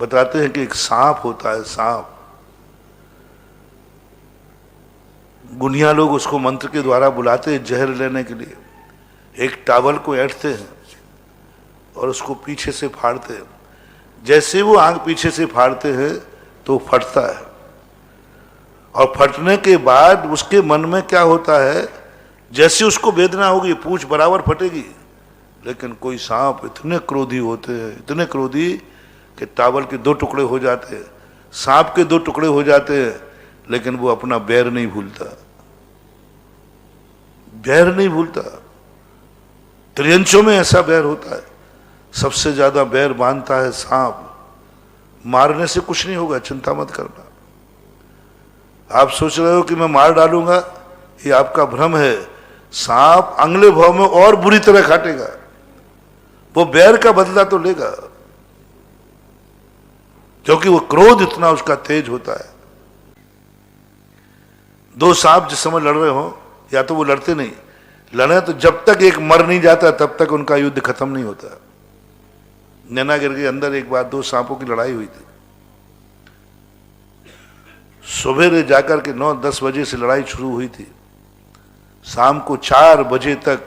बताते हैं कि एक सांप होता है, सांप। गुनिया लोग उसको मंत्र के द्वारा बुलाते हैं जहर लेने के लिए। एक टावल को ऐंठते हैं और उसको पीछे से फाड़ते हैं। जैसे वो आंख पीछे से फाड़ते हैं तो फटता है, और फटने के बाद उसके मन में क्या होता है, जैसे उसको वेदना होगी पूंछ बराबर फटेगी। लेकिन कोई सांप इतने क्रोधी होते हैं, इतने क्रोधी कि टावल के 2 टुकड़े हो जाते हैं, सांप के 2 टुकड़े हो जाते हैं, लेकिन वो अपना बैर नहीं भूलता, बैर नहीं भूलता। त्रियंचों में ऐसा बैर होता है। सबसे ज्यादा बैर बांधता है सांप। मारने से कुछ नहीं होगा, चिंता मत करना। आप सोच रहे हो कि मैं मार डालूंगा, ये आपका भ्रम है। सांप अगले भाव में और बुरी तरह काटेगा, वो बैर का बदला तो लेगा, क्योंकि वो क्रोध इतना उसका तेज होता है। 2 सांप जिस समय लड़ रहे हो, या तो वो लड़ते नहीं, लड़े तो जब तक एक मर नहीं जाता तब तक उनका युद्ध खत्म नहीं होता। नैनागिरी के अंदर एक बार 2 सांपों की लड़ाई हुई थी। सुबह जाकर के 9-10 बजे से लड़ाई शुरू हुई थी। शाम को 4 बजे तक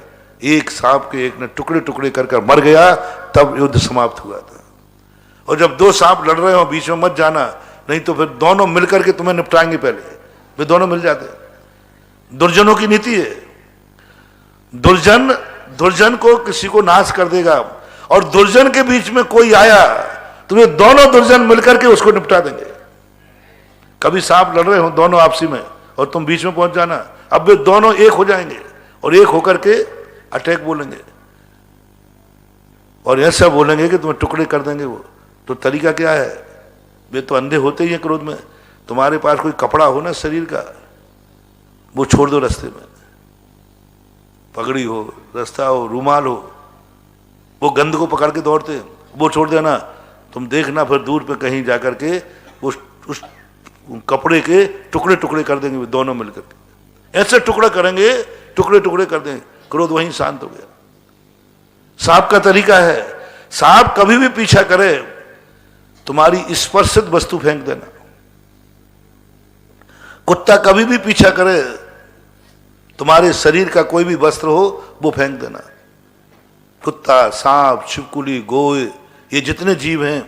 एक सांप के एक ने टुकड़े टुकड़े कर मर गया, तब युद्ध समाप्त हुआ था। और जब 2 सांप लड़ रहे हो बीच में मत जाना, नहीं तो फिर दोनों मिलकर के तुम्हें निपटाएंगे। पहले वे दोनों मिल जाते। दुर्जनों की नीति है। दुर्जन को किसी को नाश कर देगा, और दुर्जन के बीच में कोई आया तो वे दोनों दुर्जन मिलकर के उसको निपटा देंगे। कभी सांप लड़ रहे हो दोनों आपसी में, और तुम बीच में पहुंच जाना, अब वे दोनों एक हो जाएंगे और एक होकर के अटैक बोलेंगे, और ऐसा बोलेंगे कि तुम्हें टुकड़े कर देंगे। वो तो तरीका क्या है, वे तो अंधे होते ही हैं क्रोध में। तुम्हारे पास कोई कपड़ा हो ना शरीर का, वो छोड़ दो रास्ते में। पगड़ी हो, रास्ता हो, रुमाल हो, वो गंध को पकड़ के दौड़ते, वो छोड़ देना। तुम देखना फिर दूर पे कहीं जाकर के उस कपड़े के टुकड़े टुकड़े कर देंगे वे दोनों मिलकर के। ऐसे टुकड़ा करेंगे, टुकड़े टुकड़े कर देंगे, क्रोध वहीं शांत हो गया। सांप का तरीका है, सांप कभी भी पीछा करे तुम्हारी स्पर्शित वस्तु फेंक देना। कुत्ता कभी भी पीछा करे तुम्हारे शरीर का कोई भी वस्त्र हो वो फेंक देना। कुत्ता, सांप, छिपकली, गोए, ये जितने जीव हैं,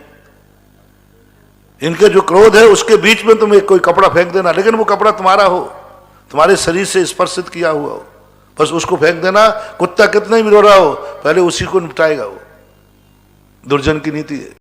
इनके जो क्रोध है उसके बीच में तुम एक कोई कपड़ा फेंक देना, लेकिन वो कपड़ा तुम्हारा हो, तुम्हारे शरीर से स्पर्शित किया हुआ हो, बस उसको फेंक देना। कुत्ता कितना ही भी रो रहा हो, पहले उसी को निपटाएगा वो। दुर्जन की नीति है।